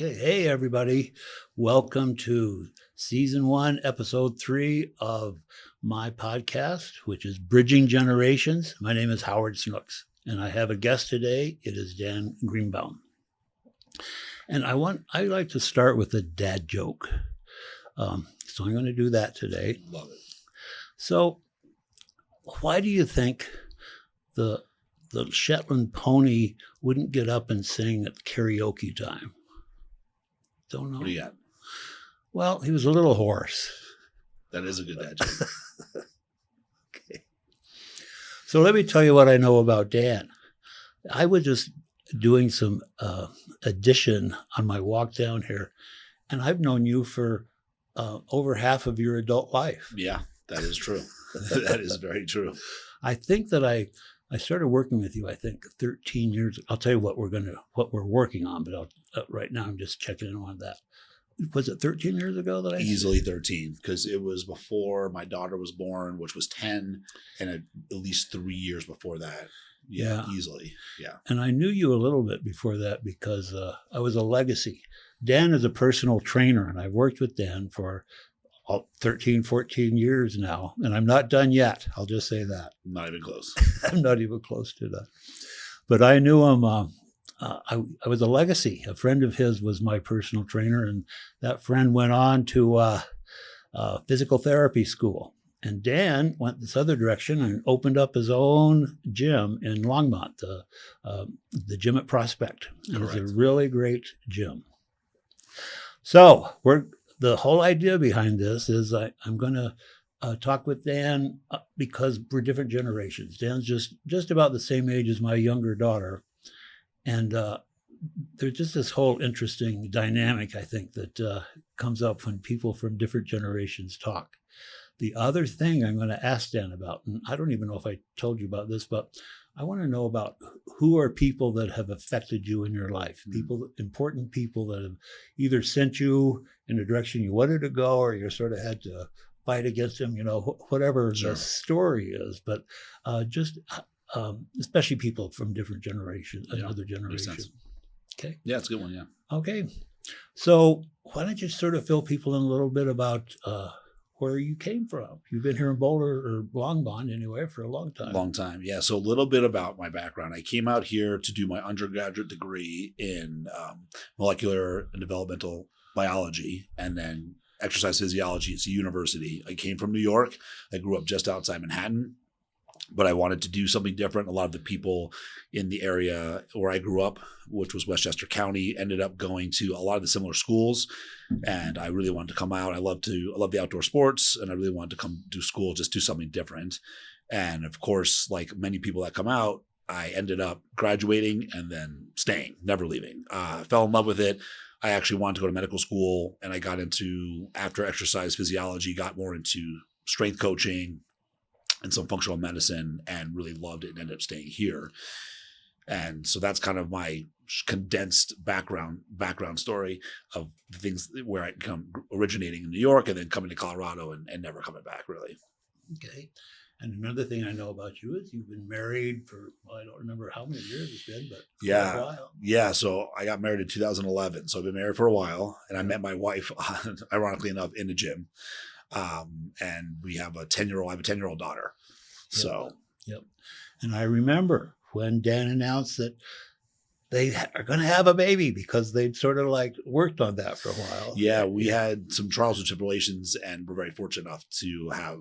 Okay, hey everybody. Welcome to season 1, episode 3 of my podcast, which is Bridging Generations. My name is Howard Snooks, and I have a guest today. It is Dan Greenbaum. And I like to start with a dad joke. So I'm going to do that today. Love it. So why do you think the Shetland pony wouldn't get up and sing at karaoke time? Don't know. What do you got? Well, he was a little hoarse. That is a good dad joke. Okay. So let me tell you what I know about Dan. I was just doing some addition on my walk down here, and I've known you for over half of your adult life. Yeah, that is true. That is very true. I think that I started working with you, I think 13 years. I'll tell you what we're working on, but right now I'm just checking in on that. Was it 13 years ago that I easily 13, because it was before my daughter was born, which was 10, and at least 3 years before that. Yeah, easily. Yeah. And I knew you a little bit before that because I was a legacy. Dan is a personal trainer, and I've worked with Dan for 13, 14 years now, and I'm not done yet. I'll just say that. Not even close. I'm not even close to that. But I knew him. I was a legacy. A friend of his was my personal trainer, and that friend went on to physical therapy school. And Dan went this other direction and opened up his own gym in Longmont, the gym at Prospect. It was a really great gym. So the whole idea behind this is I'm going to talk with Dan because we're different generations. Dan's just about the same age as my younger daughter. And there's just this whole interesting dynamic, I think, that comes up when people from different generations talk. The other thing I'm going to ask Dan about, and I don't even know if I told you about this, but I want to know about who are people that have affected you in your life, important people that have either sent you in a direction you wanted to go, or you sort of had to fight against them, whatever the story is, but especially people from different generations, another generation. Okay. Yeah, it's a good one. Yeah. Okay. So why don't you sort of fill people in a little bit about where you came from? You've been here in Boulder or Longmont anyway for a long time. Long time. Yeah. So a little bit about my background. I came out here to do my undergraduate degree in molecular and developmental biology, and then exercise physiology at the university. I came from New York. I grew up just outside Manhattan, but I wanted to do something different. A lot of the people in the area where I grew up, which was Westchester County, ended up going to a lot of the similar schools. And I really wanted to come out. I love the outdoor sports, and I really wanted to come to school, just do something different. And of course, like many people that come out, I ended up graduating and then staying, never leaving. I fell in love with it. I actually wanted to go to medical school, and I got into, after exercise physiology, got more into strength coaching and some functional medicine, and really loved it and ended up staying here. And so that's kind of my condensed background story of the things where I come originating in New York and then coming to Colorado and never coming back, really. Okay. And another thing I know about you is you've been married for, I don't remember how many years it's been, but yeah, a while. Yeah. So I got married in 2011. So I've been married for a while, and I met my wife, ironically enough, in the gym. And we have I have a 10-year-old daughter. So, yep. And I remember when Dan announced that they are going to have a baby, because they'd sort of like worked on that for a while. Yeah, we had some trials and tribulations, and we're very fortunate enough to have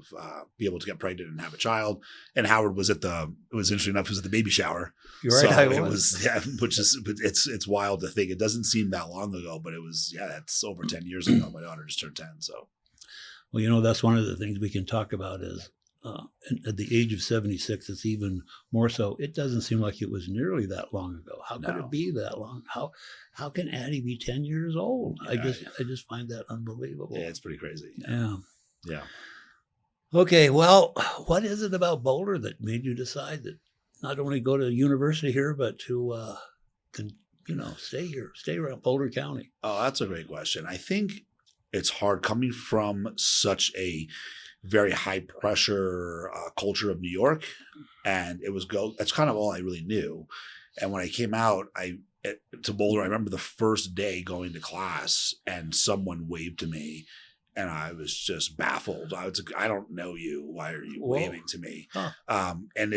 be able to get pregnant and have a child. And Howard was it was interesting enough, he was at the baby shower. You're right. So it was, which is, it's wild to think. It doesn't seem that long ago, but it was, that's over 10 years ago. My daughter just turned 10. So, well, that's one of the things we can talk about is at the age of 76, it's even more so. It doesn't seem like it was nearly that long ago. How could it be that long? How can Addie be 10 years old? I just find that unbelievable. Yeah, it's pretty crazy. Yeah. Okay, well, what is it about Boulder that made you decide that not only go to university here, but to stay here, stay around Boulder County? Oh, that's a great question. I think it's hard coming from such a very high pressure culture of New York. And that's kind of all I really knew. And when I came out, I to Boulder. I remember the first day going to class and someone waved to me. And I was just baffled. I was like, I don't know you. Why are you waving to me? Huh. And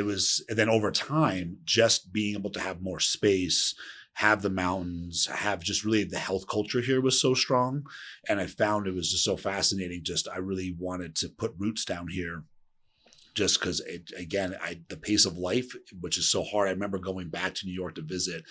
then over time, just being able to have more space, have the mountains, have just really the health culture here was so strong. And I found it was just so fascinating. Just, I really wanted to put roots down here just because, the pace of life, which is so hard. I remember going back to New York to visit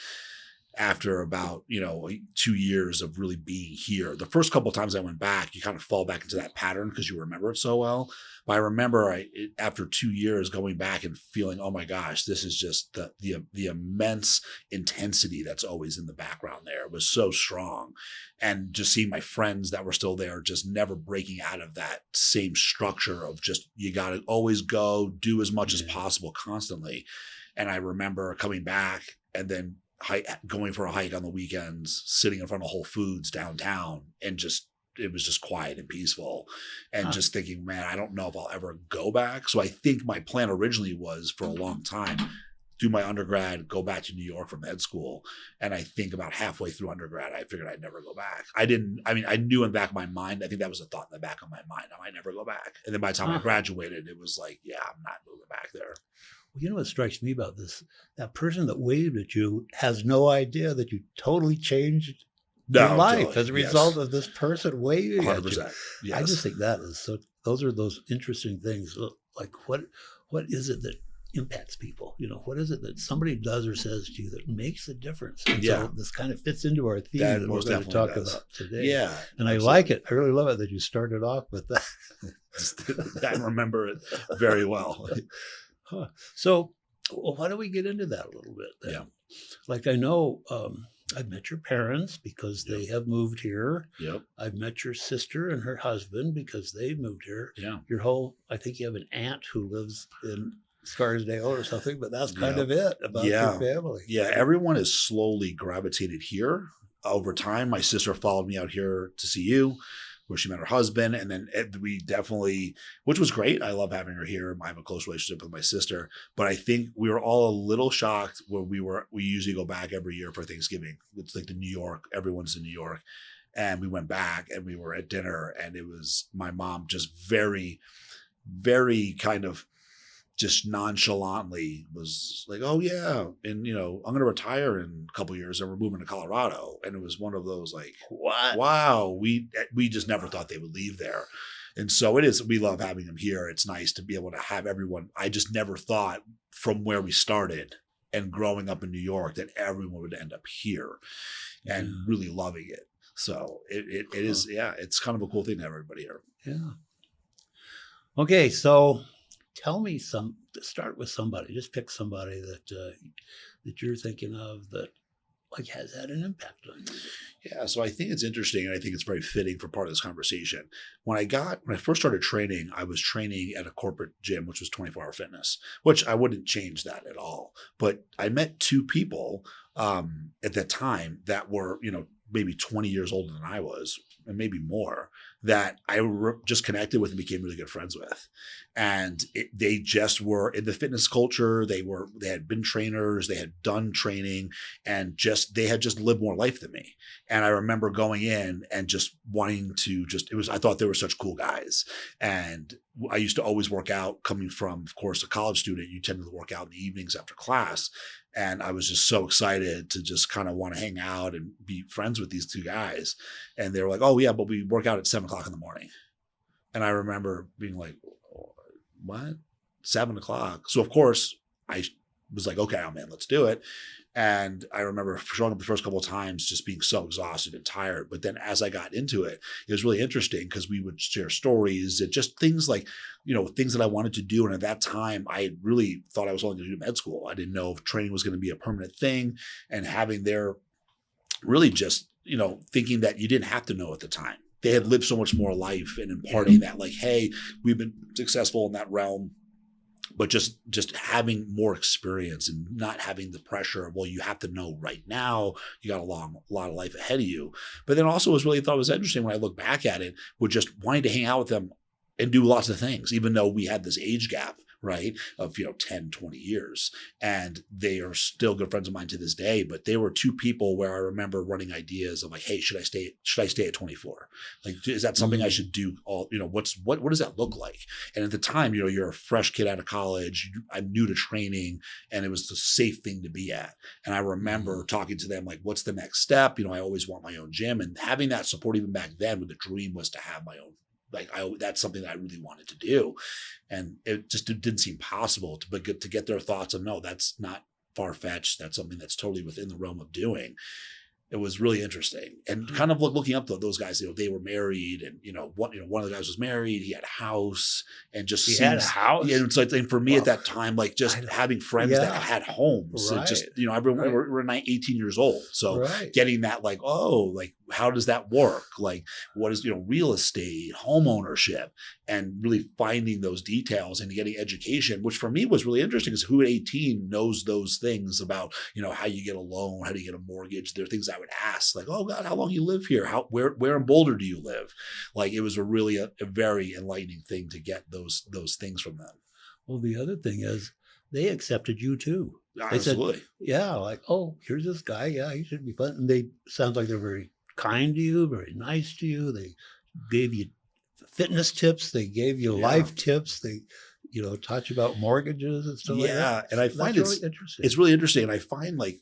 after about 2 years of really being here. The first couple of times I went back, you kind of fall back into that pattern because you remember it so well. But I remember after 2 years going back and feeling, oh my gosh, this is just the immense intensity that's always in the background there. It was so strong. And just seeing my friends that were still there, just never breaking out of that same structure of just, you got to always go, do as much as possible constantly. And I remember coming back and then going for a hike on the weekends, sitting in front of Whole Foods downtown, and it was just quiet and peaceful, and just thinking, man, I don't know if I'll ever go back. So I think my plan originally was for a long time, do my undergrad, go back to New York for med school. And I think about halfway through undergrad, I figured I'd never go back. I knew in the back of my mind, I think that was a thought in the back of my mind, I might never go back. And then by the time I graduated, it was like, yeah, I'm not moving back there. Well, you know what strikes me about this? That person that waved at you has no idea that you totally changed your life totally. as a result of this person waving 100%. at you. Yes. I just think that is so. Those are those interesting things. Like what is it that impacts people? What is it that somebody does or says to you that makes a difference? And so this kind of fits into our theme that we're going to talk about today. Yeah, and I like it. I really love it that you started off with that. I remember it very well. Huh. So, why don't we get into that a little bit then? Yeah. Like I know I've met your parents because they have moved here. Yep. I've met your sister and her husband because they moved here. Yeah. I think you have an aunt who lives in Scarsdale or something, but that's kind of it about your family. Yeah, everyone has slowly gravitated here over time. My sister followed me out here to see you, where she met her husband. And then we definitely, which was great. I love having her here. I have a close relationship with my sister, but I think we were all a little shocked when we usually go back every year for Thanksgiving. It's like New York, everyone's in New York. And we went back and we were at dinner, and it was my mom just very, very kind of just nonchalantly was like, oh yeah. And I'm going to retire in a couple of years and we're moving to Colorado. And it was one of those like, what? Wow. We just never thought they would leave there. And so we love having them here. It's nice to be able to have everyone. I just never thought from where we started and growing up in New York that everyone would end up here and really loving it. So it is, it's kind of a cool thing to have everybody here. Yeah. Okay. So tell me start with somebody, just pick somebody that you're thinking of that like has had an impact on you. Yeah. So I think it's interesting. And I think it's very fitting for part of this conversation. When I first started training, I was training at a corporate gym, which was 24-hour fitness, which I wouldn't change that at all. But I met two people at that time that were, maybe 20 years older than I was, and maybe more, that I just connected with and became really good friends with. And they just were in the fitness culture. They had been trainers, they had done training, and they had just lived more life than me. And I remember going in and just wanting to I thought they were such cool guys. And I used to always work out coming from, of course, a college student. You tend to work out in the evenings after class. And I was just so excited to just kind of want to hang out and be friends with these two guys. And they were like, oh yeah, but we work out at 7:00 in the morning. And I remember being like, what? 7:00? So of course I was like, okay, man, let's do it. And I remember showing up the first couple of times just being so exhausted and tired. But then as I got into it, it was really interesting because we would share stories and just things like, things that I wanted to do. And at that time, I really thought I was only going to do med school. I didn't know if training was going to be a permanent thing, and having their really just, thinking that you didn't have to know at the time. They had lived so much more life and imparting that like, hey, we've been successful in that realm. But just having more experience and not having the pressure of, well, you have to know right now, you got a lot of life ahead of you. But then also thought was interesting when I look back at it, with just wanting to hang out with them and do lots of things, even though we had this age gap. right? Of, 10, 20 years. And they are still good friends of mine to this day. But they were two people where I remember running ideas of like, hey, should I stay at 24? Like, is that something I should do all, what does that look like? And at the time, you're a fresh kid out of college. I'm new to training, and it was the safe thing to be at. And I remember talking to them like, what's the next step? I always want my own gym, and having that support even back then when the dream was to have my own. That's something that I really wanted to do. And it just didn't seem possible to get their thoughts on, no, that's not far-fetched. That's something that's totally within the realm of doing. It was really interesting, and kind of looking up to those guys. They were married, and one of the guys was married. He had a house, and just He had a house. Yeah, it's like, and for me at that time, like just having friends that had homes, Right. it just we're 18 years old, so getting that like, oh, like how does that work? Like what is real estate, home ownership, and really finding those details and getting education, which for me was really interesting, because who at 18 knows those things about how you get a loan, how do you get a mortgage? There are things I would ask, like, oh God, how long you live here? Where in Boulder do you live? Like it was a really a very enlightening thing to get those things from them. Well, the other thing is they accepted you too. Absolutely. They said, yeah, like, oh, here's this guy. Yeah, he should be fun. And they sounds like they're very kind to you, very nice to you. They gave you fitness tips. They gave you life tips. They, taught you about mortgages and stuff like that. Yeah, and I find really interesting. It's really interesting. And I find like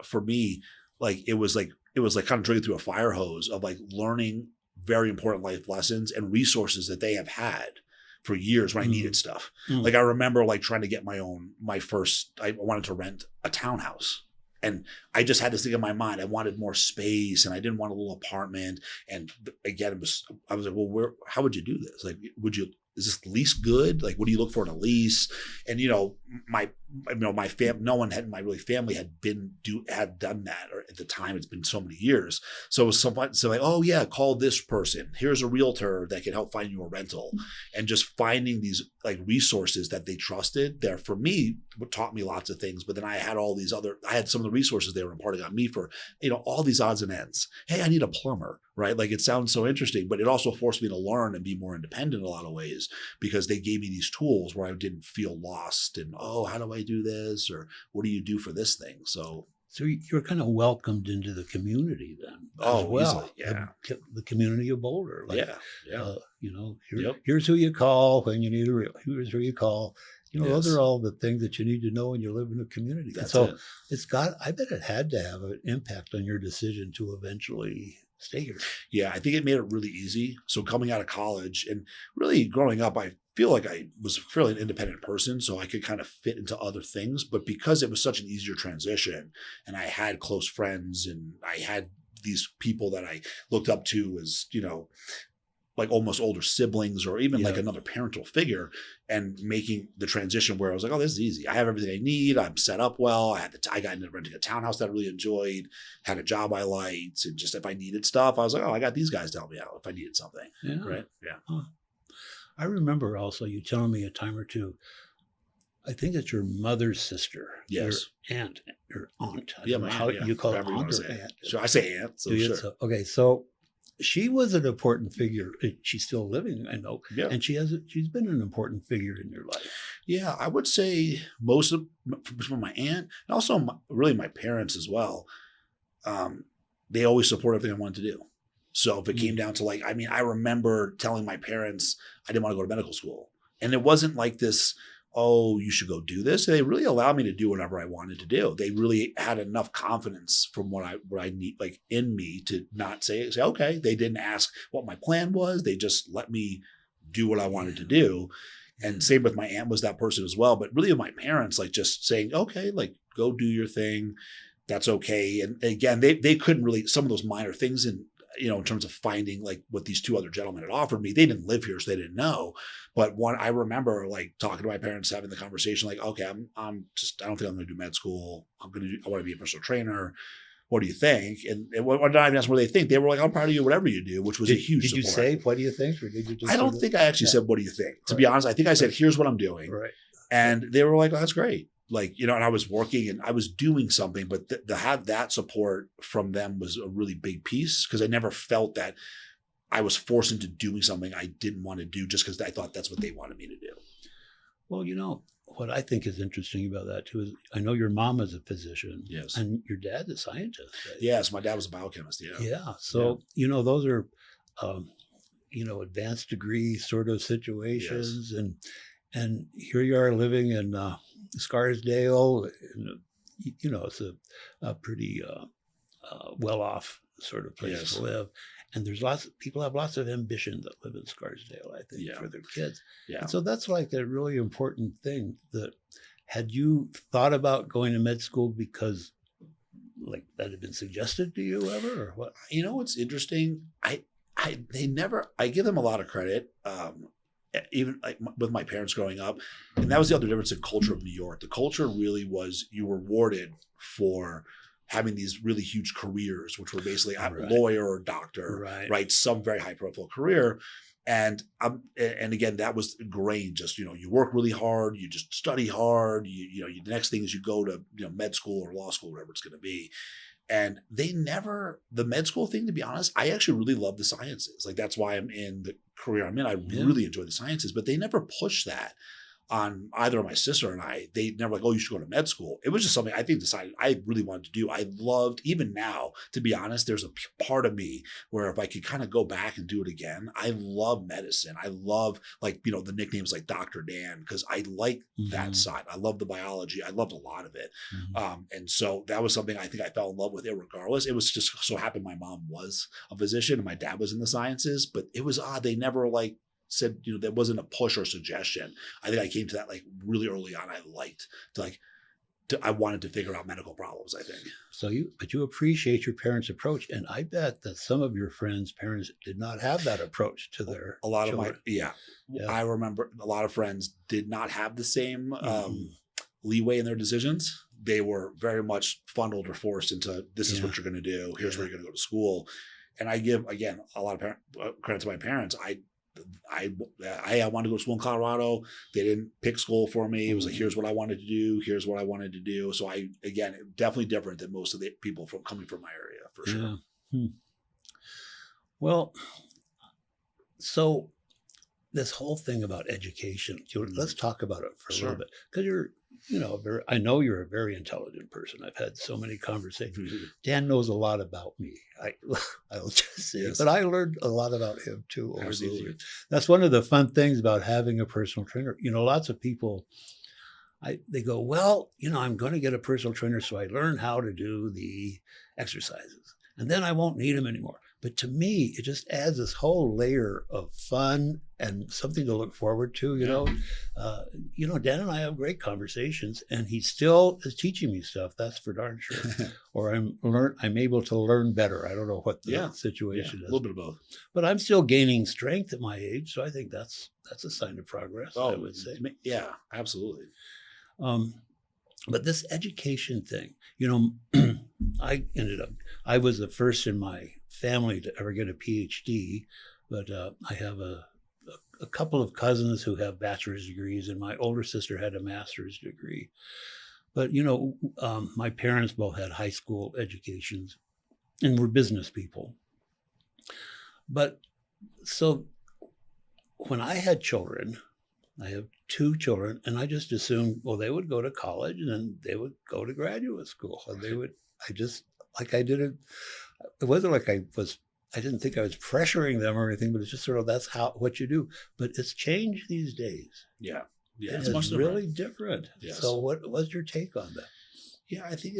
for me, like it was like kind of drinking through a fire hose of like learning very important life lessons and resources that they have had for years when I needed stuff. Like I remember like trying to get I wanted to rent a townhouse. And I just had this thing in my mind. I wanted more space, and I didn't want a little apartment. And again, I was like, well, how would you do this? Like, is this lease good? Like, what do you look for in a lease? And my family, no one had in my family had done that, or at the time it's been so many years. So it was so like, oh yeah, call this person. Here's a realtor that can help find you a rental, and just finding these like resources that they trusted. There for me, what taught me lots of things. But then I had some of the resources they were imparting on me for all these odds and ends. Hey, I need a plumber, right? Like it sounds so interesting, but it also forced me to learn and be more independent in a lot of ways, because they gave me these tools where I didn't feel lost and, oh, how do I do this? Or what do you do for this thing? So you're kind of welcomed into the community then. Oh, as well. easily, yeah. The community of Boulder. Like, yeah. Here's who you call when you need here's who you call. Those Yes. are all the things that you need to know when you live in a community. That's so it. I bet it had to have an impact on your decision to eventually stay here. Yeah, I think it made it really easy. So coming out of college and really growing up, I feel like I was fairly an independent person, so I could kind of fit into other things. But because it was such an easier transition, and I had close friends, and I had these people that I looked up to as, like almost older siblings, or even like another parental figure, and making the transition where I was like, oh, this is easy. I have everything I need. I'm set up well. I got into renting a townhouse that I really enjoyed, had a job I liked, and just if I needed stuff, I was like, oh, I got these guys to help me out if I needed something. Yeah. Right. Yeah. Huh. I remember also you telling me a time or two, I think it's your mother's sister. Yes. Your aunt. Yeah, my aunt, you call it Whatever you aunt wanna or say. aunt. Sure, I say aunt. So sure. Okay, so she was an important figure. She's still living, I know. Yeah. And she's been an important figure in your life. Yeah, I would say most of from my aunt, and also really my parents as well. They always support everything I wanted to do. So if it came down to like, I remember telling my parents I didn't want to go to medical school, and it wasn't like this, oh, you should go do this. They really allowed me to do whatever I wanted to do. They really had enough confidence from what I need, like in me, to not say, okay. They didn't ask what my plan was. They just let me do what I wanted to do. And same with my aunt was that person as well. But really with my parents, like just saying, okay, like go do your thing. That's okay. And again, they couldn't really, some of those minor things in terms of finding like what these two other gentlemen had offered me. They didn't live here, so they didn't know. But I remember like talking to my parents, having the conversation, like, okay, I don't think I'm going to do med school. I want to be a personal trainer. What do you think? And when I asked what they think, they were like, I'm proud of you, whatever you do, which was a huge Did you support. say, what do you think? Or did you just I don't think I actually said, what do you think? To be honest, I think I said, here's what I'm doing. Right. And they were like, oh, that's great. Like, and I was working and I was doing something, but to have that support from them was a really big piece, because I never felt that I was forced into doing something I didn't want to do just because I thought that's what they wanted me to do. Well, what I think is interesting about that too is I know your mom is a physician Yes. and your dad's a scientist, right? Yes, my dad was a biochemist. Yeah. Yeah. So, those are, um, advanced degree sort of situations. And here you are living in Scarsdale. And, it's a pretty well-off sort of place Yes. to live. And there's lots of people have lots of ambition that live in Scarsdale, I think, Yeah. for their kids. Yeah. And so that's like a really important thing. That had you thought about going to med school because like that had been suggested to you ever, or what? You know what's interesting? I give them a lot of credit. Even like with my parents growing up, and that was the other difference in culture of New York. The culture really was you were rewarded for having these really huge careers, which were basically a Right. lawyer or doctor, Right. right? Some very high profile career. And again, that was ingrained. Just you work really hard, you just study hard. The next thing is you go to med school or law school, whatever it's going to be. And the med school thing, to be honest, I actually really love the sciences. Like that's why I'm in the career I'm in. I really enjoy the sciences, but they never push that on either my sister and I. They never like, oh, you should go to med school. It was just something I think decided I really wanted to do. I loved, even now, to be honest, there's a part of me where if I could kind of go back and do it again, I love medicine. I love the nicknames like Dr. Dan, because I like that side. I love the biology. I loved a lot of it. And so that was something I think I fell in love with it regardless. It was just so happened my mom was a physician and my dad was in the sciences, but it was odd. They never said, there wasn't a push or suggestion. I think I came to that really early on. I liked I wanted to figure out medical problems, I think. So but you appreciate your parents' approach. And I bet that some of your friends' parents did not have that approach to their a lot children. of yeah. I remember a lot of friends did not have the same leeway in their decisions. They were very much funneled or forced into this is what you're going to do. Here's where you're going to go to school. And I give, again, a lot of credit to my parents. I wanted to go to school in Colorado. They didn't pick school for me. It was like, here's what I wanted to do. Here's what I wanted to do. So definitely different than most of the people coming from my area, for sure. Well, so this whole thing about education, let's talk about it for a little bit, because you're, I know you're a very intelligent person. I've had so many conversations. Dan knows a lot about me. I'll just say, but I learned a lot about him too over these years. That's one of the fun things about having a personal trainer. Lots of people, they go, well, I'm going to get a personal trainer so I learn how to do the exercises, and then I won't need him anymore. But to me, it just adds this whole layer of fun and something to look forward to. Dan and I have great conversations, and he still is teaching me stuff. That's for darn sure. Or I'm able to learn better. I don't know what the situation is. A little bit of both. But I'm still gaining strength at my age, so I think that's a sign of progress. I would say. Yeah, absolutely. But this education thing, I was the first in my family to ever get a PhD, but I have a couple of cousins who have bachelor's degrees, and my older sister had a master's degree. But, my parents both had high school educations and were business people. But so when I had children, I have 2 children, and I just assumed, well, they would go to college and then they would go to graduate school. And it wasn't like I didn't think I was pressuring them or anything, but it's just sort of, that's what you do. But it's changed these days. Yeah. It's much really different. Yes. So what's your take on that? Yeah, I think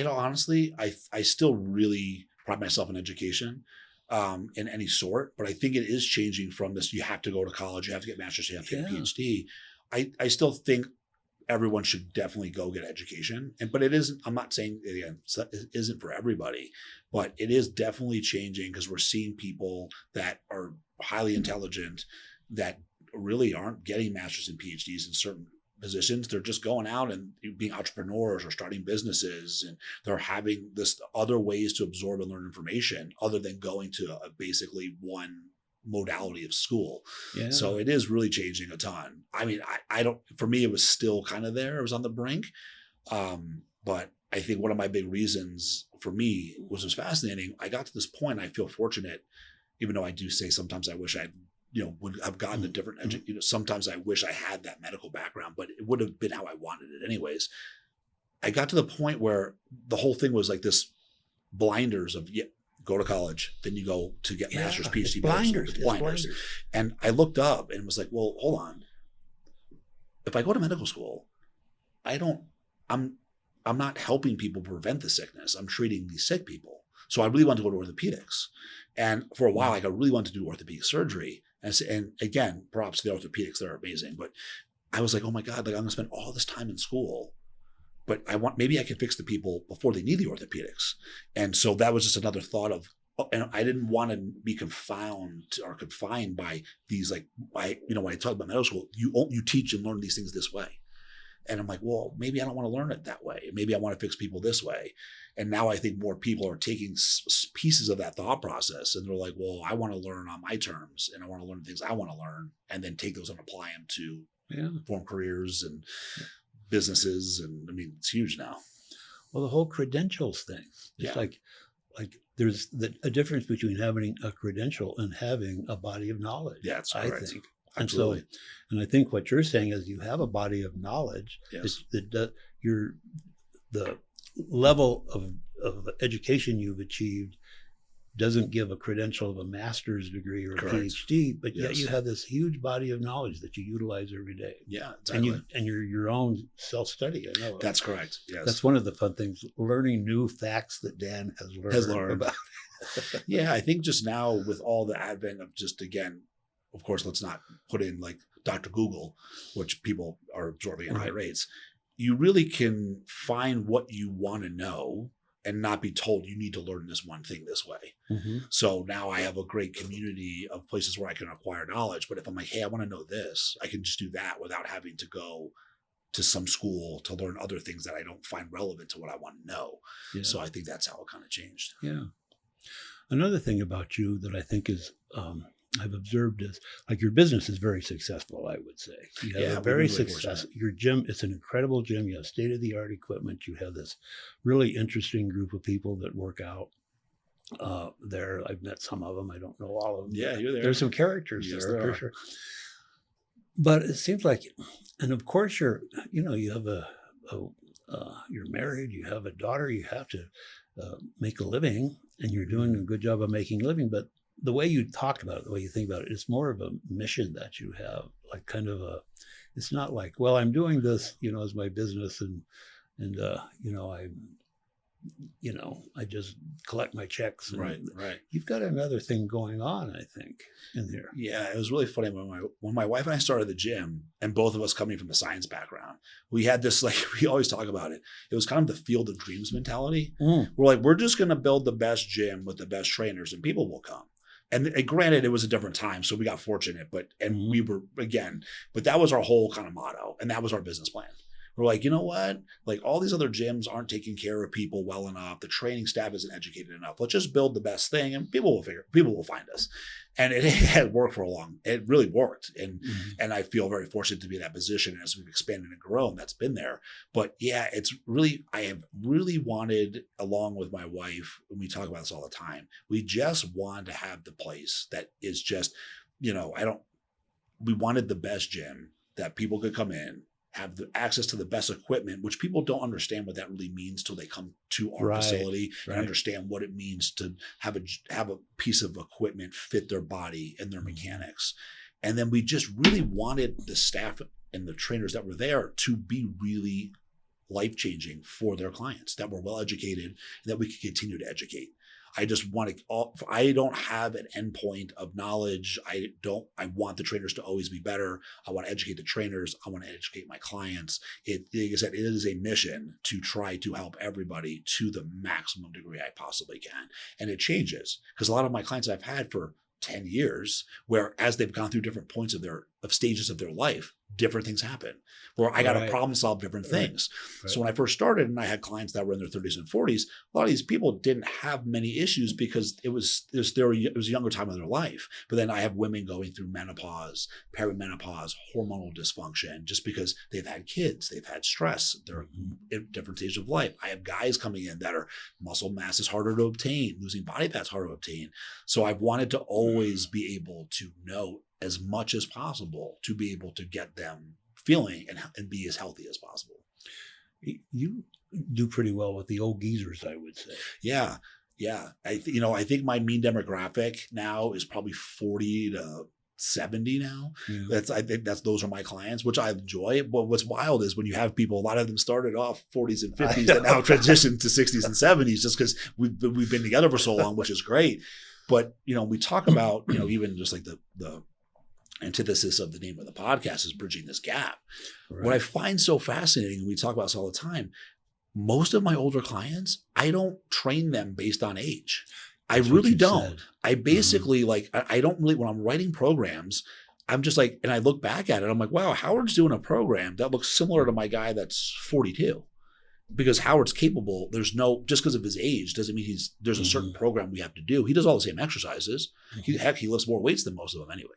honestly, I still really pride myself in education. In any sort, but I think it is changing from this. You have to go to college, you have to get master's, you have to get a PhD. I still think everyone should definitely go get education, but it isn't. I'm not saying again it isn't for everybody, but it is definitely changing because we're seeing people that are highly intelligent that really aren't getting masters and PhDs in certain positions. They're just going out and being entrepreneurs or starting businesses, and they're having this other ways to absorb and learn information other than going to basically one modality of school. Yeah. So it is really changing a ton. I mean, I don't, for me, it was still kind of there. It was on the brink. But I think one of my big reasons for me was fascinating. I got to this point, I feel fortunate, even though I do say sometimes I wish I'd would have gotten a different sometimes I wish I had that medical background, but it would have been how I wanted it anyways. I got to the point where the whole thing was like this blinders of, go to college, then you go to get master's, PhD. It's blinders. It's blinders. And I looked up and was like, well, hold on. If I go to medical school, I'm not helping people prevent the sickness. I'm treating these sick people. So I really wanted to go to orthopedics. And for a while, like, I really wanted to do orthopedic surgery. And again, props to the orthopedics, they're amazing. But I was like, oh my God, like, I'm gonna spend all this time in school, but maybe I can fix the people before they need the orthopedics. And so that was just another thought of, and I didn't want to be confined by these, like, when I talk about medical school, you teach and learn these things this way. And I'm like, well, maybe I don't want to learn it that way. Maybe I want to fix people this way. And now I think more people are taking pieces of that thought process, and they're like, well, I want to learn on my terms, and I want to learn things I want to learn, and then take those and apply them to form careers and businesses. And I mean, it's huge now. Well, the whole credentials thing, it's like there's a difference between having a credential and having a body of knowledge. Yeah, that's I correct. think. Absolutely. And I think what you're saying is you have a body of knowledge. Yes. The level of education you've achieved doesn't give a credential of a master's degree or a PhD, but yet you have this huge body of knowledge that you utilize every day. Yeah, exactly. And you're your own self-study. I know. That's correct. Yes. That's one of the fun things, learning new facts that Dan has learned about. Yeah, I think just now with all the advent of just, again, of course, let's not put in like Dr. Google, which people are absorbing at high rates. You really can find what you want to know and not be told you need to learn this one thing this way. Mm-hmm. So now I have a great community of places where I can acquire knowledge. But if I'm like, hey, I want to know this, I can just do that without having to go to some school to learn other things that I don't find relevant to what I want to know. Yeah. So I think that's how it kind of changed. Yeah. Another thing about you that I think is, I've observed is, like, your business is very successful, I would say. You have a very successful, your gym, it's an incredible gym. You have state-of-the-art equipment. You have this really interesting group of people that work out there. I've met some of them. I don't know all of them. Yeah, you're there. There's some characters there for sure. But it seems like, and of course you have you're married, you have a daughter, you have to make a living, and you're doing a good job of making a living. But the way you talked about it, the way you think about it, it's more of a mission that you have, like kind of it's not like, well, I'm doing this, as my business and I just collect my checks. And right. You've got another thing going on, I think, in there. Yeah, it was really funny when my wife and I started the gym, and both of us coming from a science background, we had this, like, we always talk about it. It was kind of the field of dreams mentality. We're like, we're just going to build the best gym with the best trainers, and people will come. And granted, it was a different time, so we got fortunate, but that was our whole kind of motto, and that was our business plan. We're like, you know what? Like, all these other gyms aren't taking care of people well enough. The training staff isn't educated enough. Let's just build the best thing, and people will find us. And it had worked for it really worked. And I feel very fortunate to be in that position as we've expanded and grown. That's been there. But yeah, I have really wanted, along with my wife, and we talk about this all the time, we just wanted to have the place that is just, we wanted the best gym that people could come in, have the access to the best equipment, which people don't understand what that really means till they come to our facility and understand what it means to have a piece of equipment fit their body and their mechanics. And then we just really wanted the staff and the trainers that were there to be really life-changing for their clients, that were well-educated, and that we could continue to educate. I don't have an endpoint of knowledge. I want the trainers to always be better. I want to educate the trainers. I want to educate my clients. Like I said, it is a mission to try to help everybody to the maximum degree I possibly can. And it changes, because a lot of my clients I've had for 10 years, where as they've gone through different points of stages of their life, different things happen, where I got to problem solve different things. So when I first started and I had clients that were in their 30s and 40s, a lot of these people didn't have many issues because it was a younger time of their life. But then I have women going through menopause, perimenopause, hormonal dysfunction, just because they've had kids, they've had stress, they're in different stages of life. I have guys coming in that are muscle mass is harder to obtain, losing body fat's harder to obtain. So I've wanted to always be able to know as much as possible to be able to get them feeling and be as healthy as possible. You do pretty well with the old geezers, I would say. Yeah. Yeah. I think my mean demographic now is probably 40 to 70 now. Yeah. I think those are my clients, which I enjoy. But what's wild is when you have people, a lot of them started off 40s and 50s that now transition to 60s and 70s just because we've been together for so long, which is great. But, we talk about, even just like the antithesis of the name of the podcast is bridging this gap. Right. What I find so fascinating, and we talk about this all the time, most of my older clients, I don't train them based on age. That's I really don't. said. I basically I don't really, when I'm writing programs, I'm just like, and I look back at it, I'm like, wow, Howard's doing a program that looks similar to my guy that's 42. Because Howard's capable, just because of his age doesn't mean there's a certain program we have to do. He does all the same exercises. He lifts more weights than most of them anyway.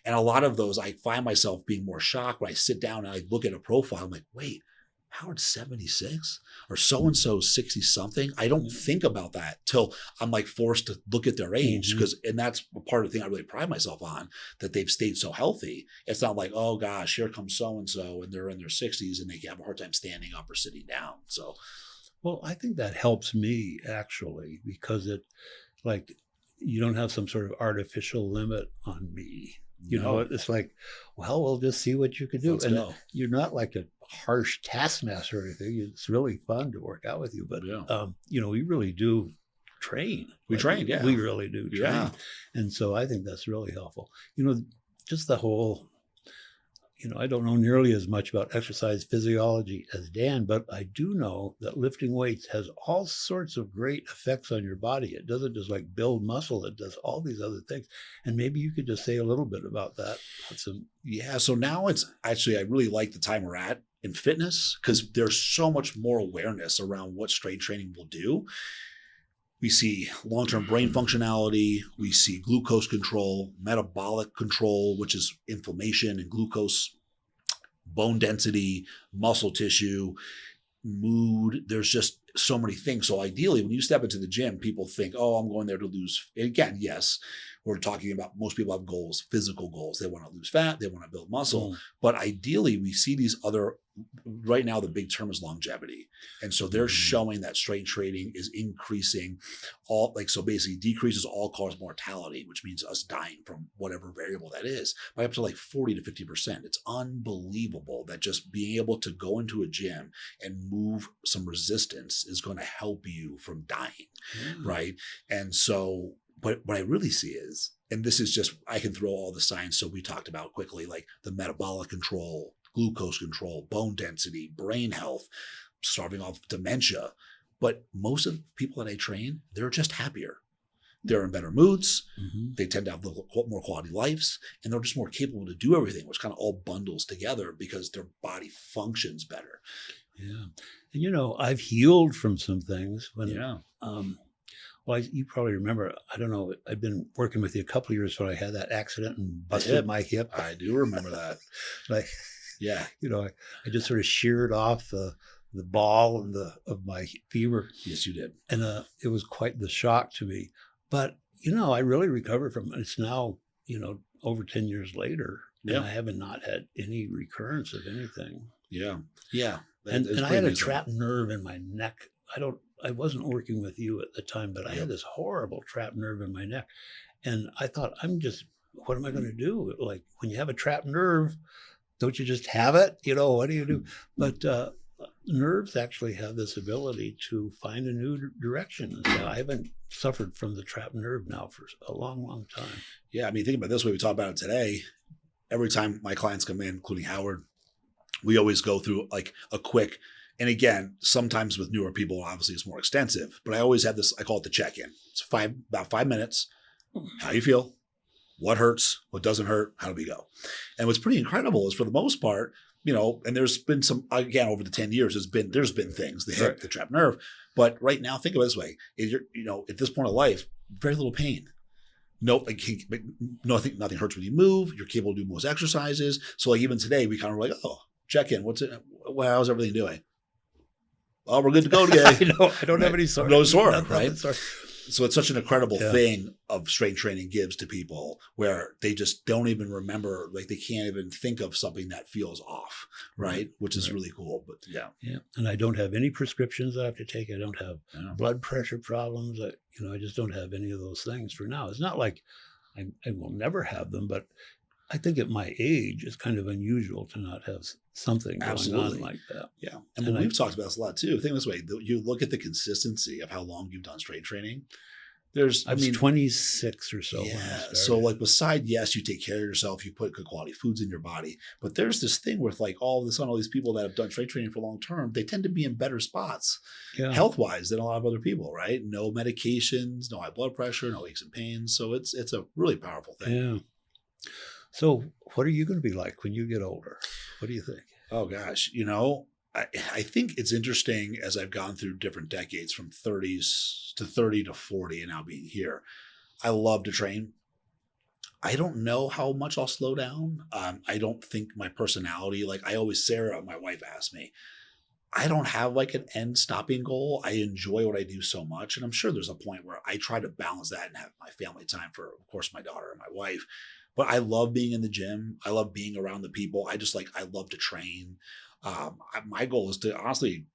And a lot of those, I find myself being more shocked when I sit down and I look at a profile. I'm like, wait, Howard's 76 or so-and-so 60 something. I don't think about that till I'm like forced to look at their age and that's part of the thing I really pride myself on, that they've stayed so healthy. It's not like, oh gosh, here comes so-and-so and they're in their 60s and they have a hard time standing up or sitting down. So, well, I think that helps me actually, because you don't have some sort of artificial limit on me. It's like, well, we'll just see what you can do. Let's and go. You're not like a harsh taskmaster or anything. It's really fun to work out with you. But, we really do train. We train, yeah. We really do train. Yeah. And so I think that's really helpful. Just the whole, I don't know nearly as much about exercise physiology as Dan, but I do know that lifting weights has all sorts of great effects on your body. It doesn't just like build muscle, it does all these other things. And maybe you could just say a little bit about that. Yeah. So now it's actually, I really like the time we're at in fitness because there's so much more awareness around what strength training will do. We see long-term brain functionality. We see glucose control, metabolic control, which is inflammation and glucose, bone density, muscle tissue, mood. There's just so many things. So ideally, when you step into the gym, people think, oh, I'm going there to lose. Again, yes, we're talking about most people have goals, physical goals. They want to lose fat. They want to build muscle. But ideally, we see these other, right now, the big term is longevity. And so they're showing that strength training is increasing so basically decreases all-cause mortality, which means us dying from whatever variable that is, by up to like 40 to 50%. It's unbelievable that just being able to go into a gym and move some resistance is going to help you from dying, right? And so, but what I really see is, and this is just, I can throw all the science so we talked about quickly, like the metabolic control, glucose control, bone density, brain health, starving off dementia. But most of the people that I train, they're just happier. They're in better moods. They tend to have more quality lives, and they're just more capable to do everything, which kind of all bundles together because their body functions better. Yeah. And, I've healed from some things when, well, you probably remember, I don't know, I've been working with you a couple of years when I had that accident and busted my hip. I do remember that. I just sort of sheared off the ball of my femur. Yes, you did. And it was quite the shock to me. But, I really recovered from it. It's now, over 10 years later, and I haven't not had any recurrence of anything. Yeah. Yeah. And I had a trapped nerve in my neck. I wasn't working with you at the time, but I had this horrible trapped nerve in my neck. And I thought, what am I going to do? Like when you have a trapped nerve, don't you just have it? What do you do? But nerves actually have this ability to find a new direction. So I haven't suffered from the trapped nerve now for a long, long time. Yeah. I mean, think about it this way. We talk about it today. Every time my clients come in, including Howard, we always go through like a quick, and again, sometimes with newer people, obviously it's more extensive, but I always have this, I call it the check-in. It's about 5 minutes. How you feel? What hurts? What doesn't hurt? How do we go? And what's pretty incredible is for the most part, and there's been some, again, over the 10 years, there's been things, the hip, the trapped nerve. But right now, think of it this way. At this point of life, very little pain. Nothing hurts when you move. You're capable to do most exercises. So like even today, we kind of were like, oh, check in. Well, how's everything doing? Oh, we're good to go today. I don't have any sore. No sore, right? So it's such an incredible Yeah. thing of strength training gives to people where they just don't even remember, like they can't even think of something that feels off, right? Which is Right. really cool. But yeah, Yeah. And I don't have any prescriptions I have to take. I don't have yeah. blood pressure problems. I just don't have any of those things for now. It's not like I will never have them, but I think at my age, it's kind of unusual to not have something going Absolutely. on like that. Yeah. And And we've talked about this a lot too. Think this way, you look at the consistency of how long you've done strength training. I was mean, 26 or so when I yeah. started. So like beside, yes, you take care of yourself, you put good quality foods in your body, but there's this thing with like all these people that have done strength training for long term, they tend to be in better spots Yeah. health wise than a lot of other people, right? No medications, no high blood pressure, no aches and pains. So it's a really powerful thing. Yeah. So what are you going to be like when you get older? What do you think? Oh gosh, I think it's interesting as I've gone through different decades from 30s to 30 to 40 and now being here. I love to train. I don't know how much I'll slow down. I don't think my personality, like I always, Sarah, my wife, asked me, I don't have like an end stopping goal. I enjoy what I do so much. And I'm sure there's a point where I try to balance that and have my family time for, of course, my daughter and my wife. But I love being in the gym. I love being around the people. I love to train. My goal is to honestly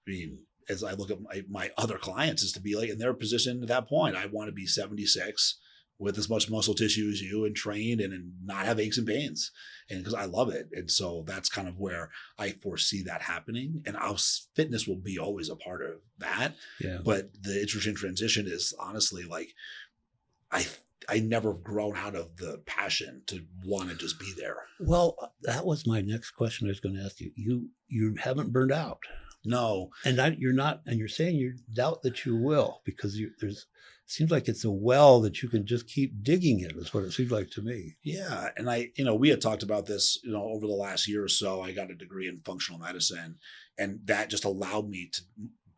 as I look at my other clients, is to be like in their position at that point. I want to be 76 with as much muscle tissue as you and trained and not have aches and pains. And because I love it. And so that's kind of where I foresee that happening. And fitness will be always a part of that. Yeah. But the interesting transition is honestly like, I never have grown out of the passion to want to just be there. Well, that was my next question I was going to ask you. You haven't burned out. No. And you're not, and you're saying you doubt that you will, because seems like it's a well that you can just keep digging in, is what it seems like to me. Yeah. And we had talked about this, over the last year or so. I got a degree in functional medicine, and that just allowed me to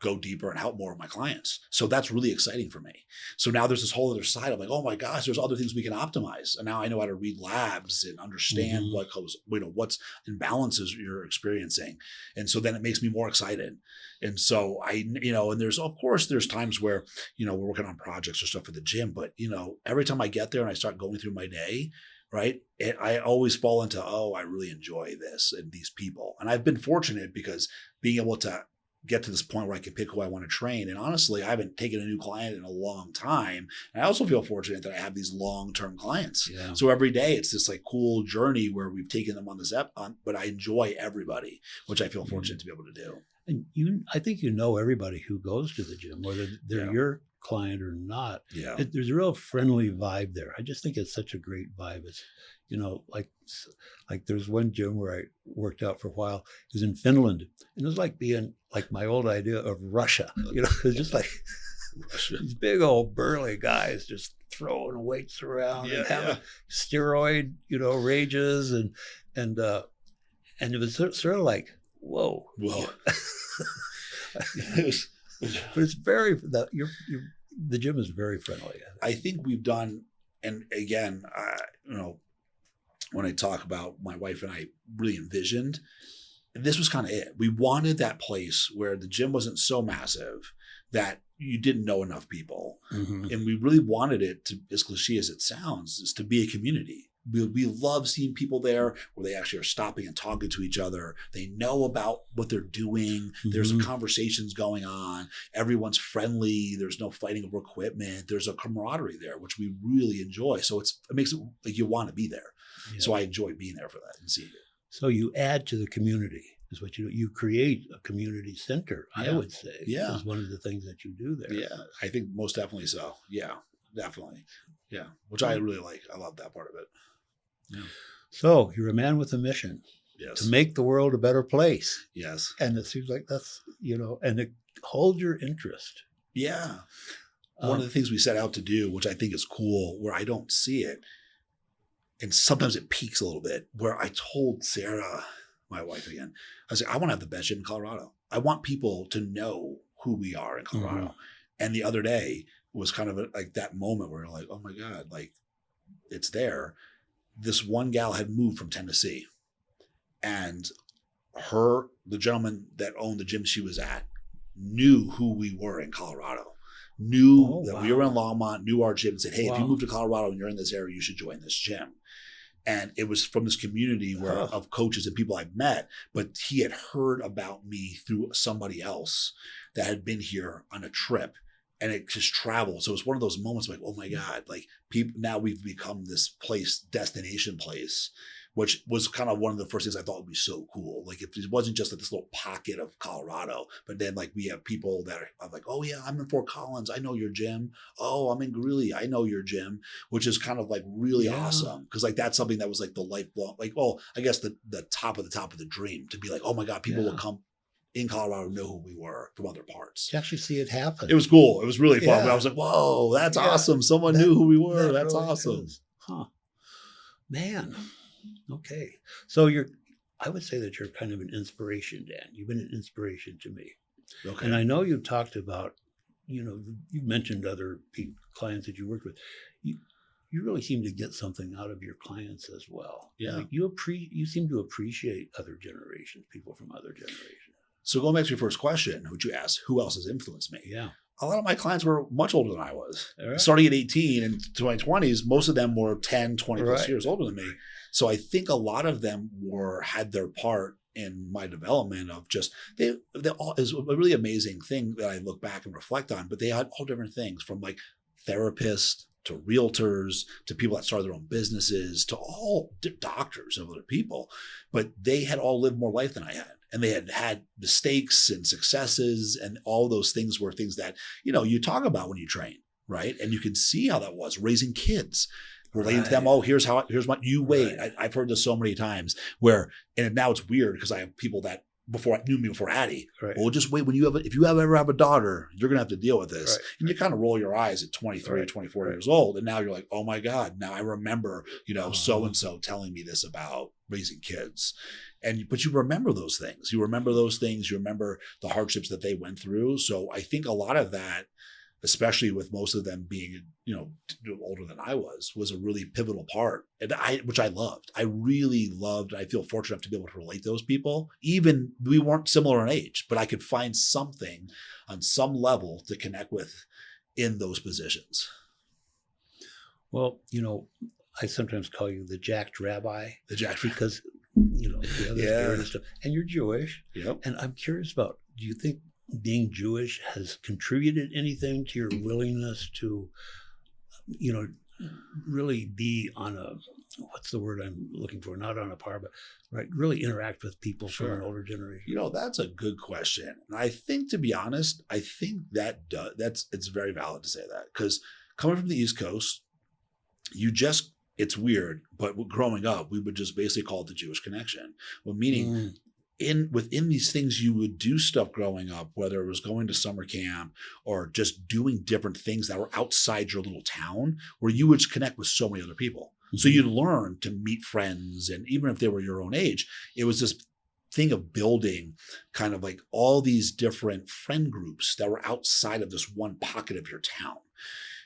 go deeper and help more of my clients. So that's really exciting for me. So now there's this whole other side of like, oh my gosh, there's other things we can optimize. And now I know how to read labs and understand what goes, what's imbalances you're experiencing. And so then it makes me more excited. And so and there's times where, we're working on projects or stuff for the gym, but every time I get there and I start going through my day, right, I always fall into, I really enjoy this and these people. And I've been fortunate because being able to get to this point where I can pick who I want to train. And honestly, I haven't taken a new client in a long time. And I also feel fortunate that I have these long-term clients. Yeah. So every day it's this like cool journey where we've taken them on this but I enjoy everybody, which I feel fortunate to be able to do. And I think everybody who goes to the gym, whether they're your client or not. Yeah. There's a real friendly vibe there. I just think it's such a great vibe. It's, like there's one gym where I worked out for a while. It was in Finland. And it was like being like my old idea of Russia. It's just like these big old burly guys just throwing weights around and having steroid, rages. And it was sort of like, whoa. But it's the gym is very friendly. I think we've done, and again, when I talk about my wife and I really envisioned, this was kind of it. We wanted that place where the gym wasn't so massive that you didn't know enough people. Mm-hmm. And we really wanted it to, as cliche as it sounds, is to be a community. We love seeing people there where they actually are stopping and talking to each other. They know about what they're doing. Mm-hmm. There's conversations going on. Everyone's friendly. There's no fighting over equipment. There's a camaraderie there, which we really enjoy. So it makes it like you want to be there. Yeah. So I enjoy being there for that and seeing it. So you add to the community is what you do. You create a community center, I would say. Yeah. Is one of the things that you do there. Yeah, I think most definitely so. Yeah, definitely. Yeah, which I really like. I love that part of it. Yeah. So you're a man with a mission. Yes. To make the world a better place. Yes. And it seems like that's, and to hold your interest. Yeah. One of the things we set out to do, which I think is cool, where I don't see it, and sometimes it peaks a little bit, where I told Sarah, my wife again, I was like, I want to have the best gym in Colorado. I want people to know who we are in Colorado. Mm-hmm. And the other day was kind of like that moment where like, oh my God, like it's there. This one gal had moved from Tennessee, and the gentleman that owned the gym she was at, knew who we were in Colorado. knew Oh, that wow. we were in Longmont, knew our gym, and said, hey, if you Wow. move to Colorado and you're in this area, you should join this gym. And it was from this community of coaches and people I've met, but he had heard about me through somebody else that had been here on a trip, and it just traveled. So it was one of those moments like, oh my God, like people, now we've become this place, destination place, which was kind of one of the first things I thought would be so cool. Like if it wasn't just like this little pocket of Colorado, but then like we have people that are like, oh yeah, I'm in Fort Collins, I know your gym. Oh, I'm in Greeley, I know your gym, which is kind of like really awesome. Cause like that's something that was like the lifelong, like, oh, I guess the top of the dream to be like, oh my God, people will come in Colorado know who we were from other parts. To actually see it happen. It was cool. It was really fun. Yeah. I was like, whoa, that's awesome. Someone knew who we were. That That's really awesome. is. Huh. Man. Okay. So I would say that you're kind of an inspiration, Dan. You've been an inspiration to me. Okay. And I know you've talked about, you mentioned other clients that you worked with. You really seem to get something out of your clients as well. Yeah. Like you seem to appreciate other generations, people from other generations. So going back to your first question, which you asked, who else has influenced me? Yeah. A lot of my clients were much older than I was. Right. Starting at 18 and 2020s, most of them were 10, 20 plus Right. years older than me. So I think a lot of them had their part in my development of just, they all is a really amazing thing that I look back and reflect on, but they had all different things from like therapists to realtors, to people that started their own businesses, to all doctors and other people. But they had all lived more life than I had. And they had mistakes and successes, and all those things were things that, you talk about when you train, right? And you can see how that was raising kids, relating to them. Oh, here's what you wait. Right. I've heard this so many times and now it's weird because I have people that knew me before Addie. Right. Well, just wait. If you ever have a daughter, you're going to have to deal with this. Right. And you kind of roll your eyes at 23 or 24 years old. And now you're like, oh my God, now I remember, so-and-so telling me this about raising kids. But you remember those things. You remember those things. You remember the hardships that they went through. So I think a lot of that, especially with most of them being, older than I was a really pivotal part, which I loved. I really loved. I feel fortunate enough to be able to relate to those people. Even we weren't similar in age, but I could find something on some level to connect with in those positions. Well, I sometimes call you the jacked rabbi. The jacked because the other spirit and stuff. And you're Jewish. Yep. And I'm curious about, do you think being Jewish has contributed anything to your willingness to, really be on what's the word I'm looking for? Not on a par, but right, really interact with people from an older generation? That's a good question. And I think, to be honest, it's very valid to say that, because coming from the East Coast, it's weird, but growing up, we would just basically call it the Jewish connection. Well, meaning within these things, you would do stuff growing up, whether it was going to summer camp or just doing different things that were outside your little town, where you would connect with so many other people. Mm-hmm. So you'd learn to meet friends. And even if they were your own age, it was this thing of building kind of like all these different friend groups that were outside of this one pocket of your town.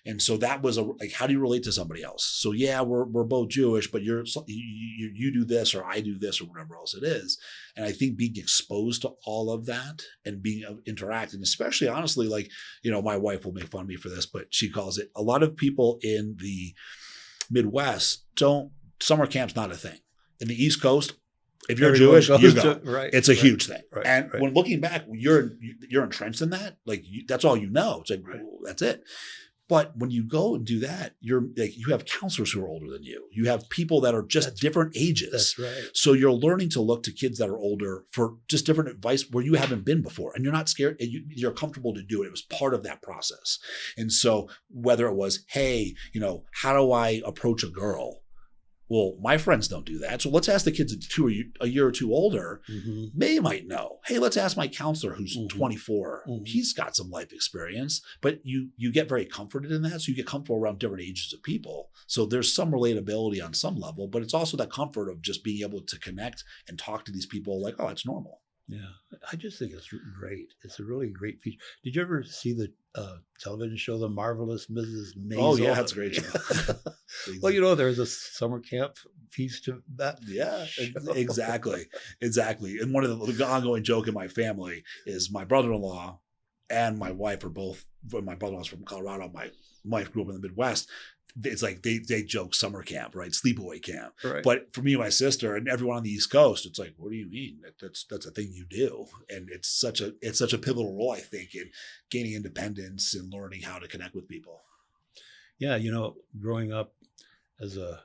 And so that was how do you relate to somebody else? So yeah, we're both Jewish, but you do this or I do this or whatever else it is. And I think being exposed to all of that and being interacting, especially honestly, my wife will make fun of me for this, but she calls it, a lot of people in the Midwest summer camp's not a thing. In the East Coast, if you're Jewish, you go. It's a huge thing. Right, and when looking back, you're entrenched in that. That's all you know. It's like, well, that's it. But when you go and do that, you have counselors who are older than you. You have people that are just different ages. That's right. So you're learning to look to kids that are older for just different advice where you haven't been before. And you're not scared. And you're comfortable to do it. It was part of that process. And so whether it was, hey, how do I approach a girl? Well, my friends don't do that. So let's ask the kids a year or two older. Mm-hmm. They might know. Hey, let's ask my counselor who's 24. Mm-hmm. He's got some life experience. But you get very comforted in that. So you get comfortable around different ages of people. So there's some relatability on some level, but it's also that comfort of just being able to connect and talk to these people like, oh, it's normal. Yeah, I just think it's great. It's a really great feature. Did you ever see the television show, The Marvelous Mrs. Maisel? Oh, yeah, that's a great show. Well, there's a summer camp piece to that. Yeah, exactly. And one of the ongoing joke in my family is my brother-in-law and my wife are both, my brother-in-law's from Colorado. My wife grew up in the Midwest. It's like they joke summer camp, right? Sleepaway camp. Right. But for me and my sister and everyone on the East Coast, it's like, what do you mean? That's a thing you do. And it's such a pivotal role, I think, in gaining independence and learning how to connect with people. Yeah, growing up as a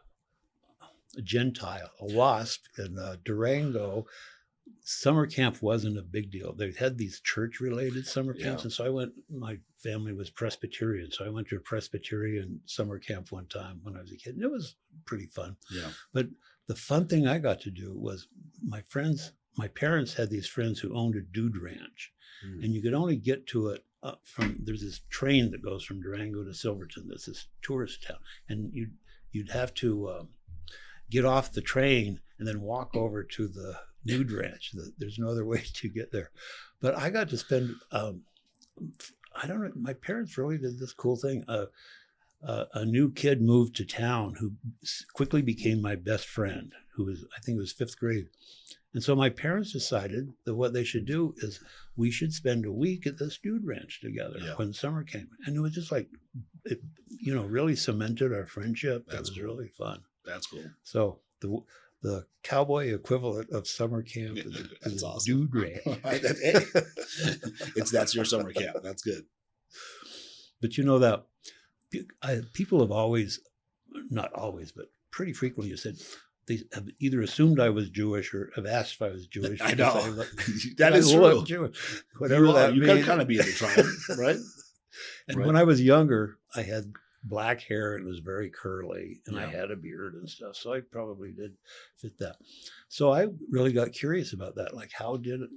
Gentile, a WASP in Durango, summer camp wasn't a big deal. They had these church-related summer camps, and so my family was Presbyterian, so I went to a Presbyterian summer camp one time when I was a kid, and it was pretty fun. Yeah. But the fun thing I got to do was my parents had these friends who owned a dude ranch, and you could only get to it there's this train that goes from Durango to Silverton. That's this tourist town, and you'd have to get off the train and then walk over to the dude ranch. There's no other way to get there. But I got to spend, I don't know, my parents really did this cool thing. A new kid moved to town who quickly became my best friend, I think it was 5th grade. And so my parents decided that what they should do is we should spend a week at this dude ranch together when summer came. And it was just like, it, really cemented our friendship. It was really fun. That's cool. So the cowboy equivalent of summer camp is awesome. Dude ranch. That's your summer camp. That's good. But that people have always, not always, but pretty frequently, said they have either assumed I was Jewish or have asked if I was Jewish. I know. That That is true. Jewish. Whatever that you means. can kind of be in the tribe, right? And when I was younger, I had black hair and it was very curly, and I had a beard and stuff. So I probably did fit that. So I really got curious about that. Like, how did it,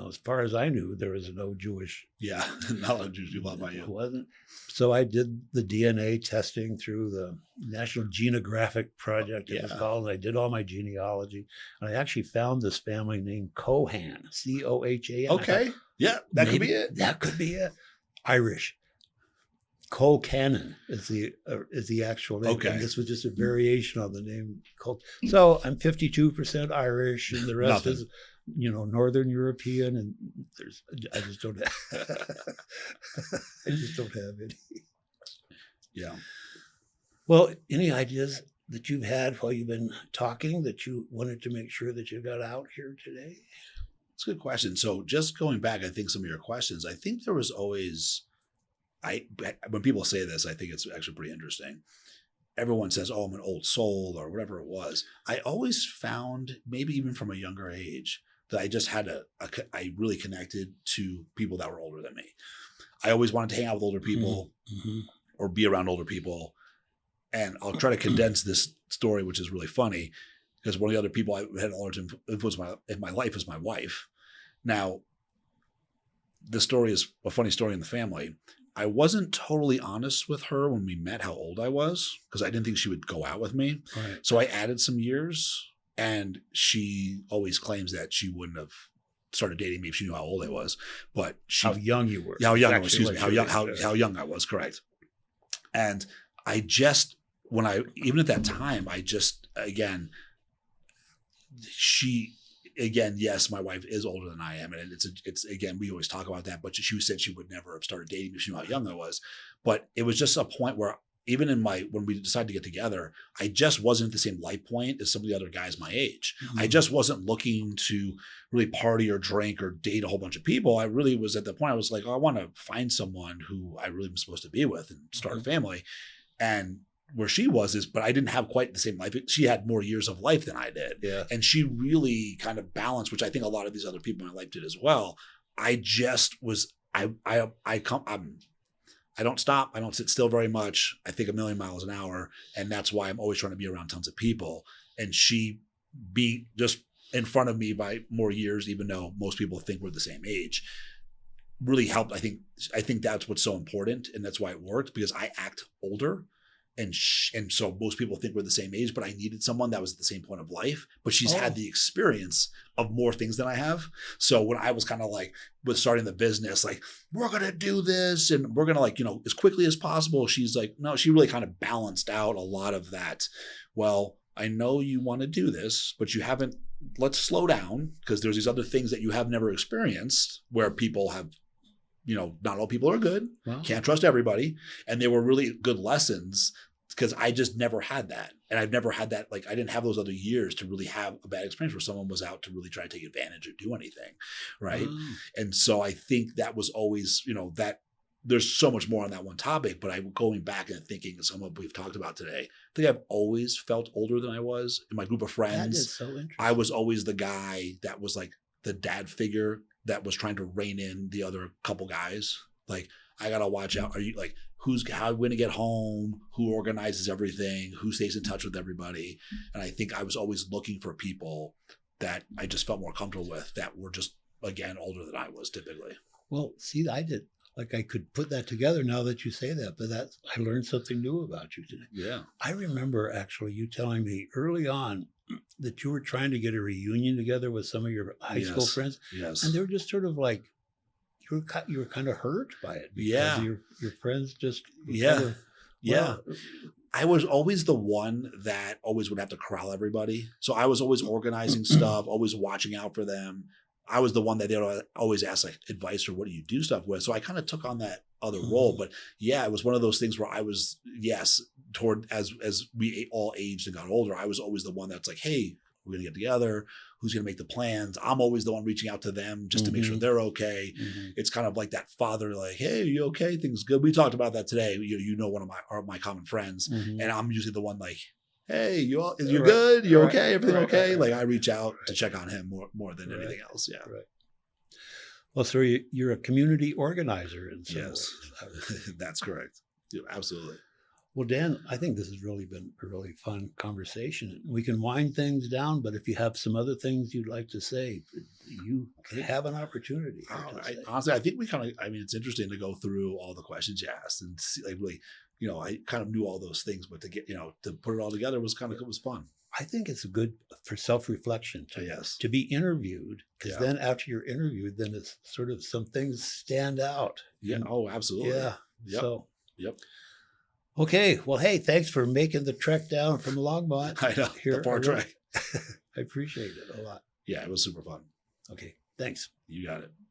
as far as I knew, there was no Jewish. Yeah, not a lot of Jewish people about you. It wasn't. So I did the DNA testing through the National Genographic Project, it was called. I did all my genealogy. And I actually found this family named Cohan, Cohan. Okay. Yeah, that could be it. That could be it. Irish. Cole Cannon is the actual name. Okay. And this was just a variation on the name Cole. So I'm 52% Irish, and the rest is, Northern European, and I just don't have any. Yeah. Well, any ideas that you've had while you've been talking that you wanted to make sure that you got out here today? It's a good question. So just going back, I think some of your questions, I think there was always, when people say this, I think it's actually pretty interesting. Everyone says, oh, I'm an old soul or whatever it was. I always found, maybe even from a younger age, that I just had I really connected to people that were older than me. I always wanted to hang out with older people or be around older people. And I'll try to condense this story, which is really funny, because one of the other people I had a large influence in my life is my wife. Now, the story is a funny story in the family. I wasn't totally honest with her when we met how old I was, because I didn't think she would go out with me. Right. So I added some years, and she always claims that she wouldn't have started dating me if she knew how old I was. But how young you were. Yeah, how young I was, excuse me. How young I was, correct. And I just, even at that time, yes, my wife is older than I am. And it's again, we always talk about that, but she said she would never have started dating if she knew how young I was. But it was just a point where even when we decided to get together, I just wasn't at the same life point as some of the other guys my age. Mm-hmm. I just wasn't looking to really party or drink or date a whole bunch of people. I really was at the point I was like, oh, I want to find someone who I really was supposed to be with and start a family. And where she was but I didn't have quite the same life. She had more years of life than I did. Yeah. And she really kind of balanced, which I think a lot of these other people in my life did as well. I just was, I don't stop. I don't sit still very much. I think 1,000,000 miles an hour. And that's why I'm always trying to be around tons of people. And she be just in front of me by more years, even though most people think we're the same age, really helped. I think that's what's so important. And that's why it worked, because I act older. And so most people think we're the same age, but I needed someone that was at the same point of life. But she's had the experience of more things than I have. So when I was kind of like with starting the business, like, we're going to do this and we're going to as quickly as possible. She's like, no, she really kind of balanced out a lot of that. Well, I know you want to do this, but let's slow down, because there's these other things that you have never experienced where people have not all people are good. Wow. Can't trust everybody. And they were really good lessons because I just never had that. And I've never had that. Like, I didn't have those other years to really have a bad experience where someone was out to really try to take advantage or do anything. Right. Oh. And so I think that was always, that there's so much more on that one topic, but I'm going back and thinking of some of what we've talked about today. I think I've always felt older than I was in my group of That friends. is so interesting. I was always the guy that was like the dad figure that was trying to rein in the other couple guys. Like, I got to watch out. Are you like, how when to get home, who organizes everything, who stays in touch with everybody. And I think I was always looking for people that I just felt more comfortable with that were just, again, older than I was typically. Well, see, I could put that together now that you say that, but I learned something new about you today. Yeah. I remember actually you telling me early on that you were trying to get a reunion together with some of your high school friends. Yes. And they were just sort of like, you were kind of hurt by it. Because your friends just. Yeah. Well, I was always the one that always would have to corral everybody. So I was always organizing stuff, always watching out for them. I was the one that they would always ask like advice or what do you do stuff with. So I kind of took on that other role. But yeah, it was one of those things where I was, as we all aged and got older, I was always the one that's like, hey, we're going to get together. Who's going to make the plans? I'm always the one reaching out to them just to make sure they're okay. Mm-hmm. It's kind of like that father, like, hey, are you okay? Things good. We talked about that today. One of my common friends. Mm-hmm. And I'm usually the one like, hey, you're good? You're okay? Everything okay? Like, I reach out to check on him more than anything else. Yeah. Right. Well, so you're a community organizer in some ways. That's correct. Yeah, absolutely. Well, Dan, I think this has really been a really fun conversation. We can wind things down, but if you have some other things you'd like to say, you have an opportunity. Honestly, I think it's interesting to go through all the questions you asked and see, like, really, I kind of knew all those things, but to get, to put it all together was fun. I think it's good for self-reflection to be interviewed, because then after you're interviewed, then it's sort of some things stand out. Yeah. Oh, absolutely. Yeah. Yep. So. Yep. Okay. Well, hey, thanks for making the trek down from Longmont. I know. The far trek. I appreciate it a lot. Yeah, it was super fun. Okay. Thanks. You got it.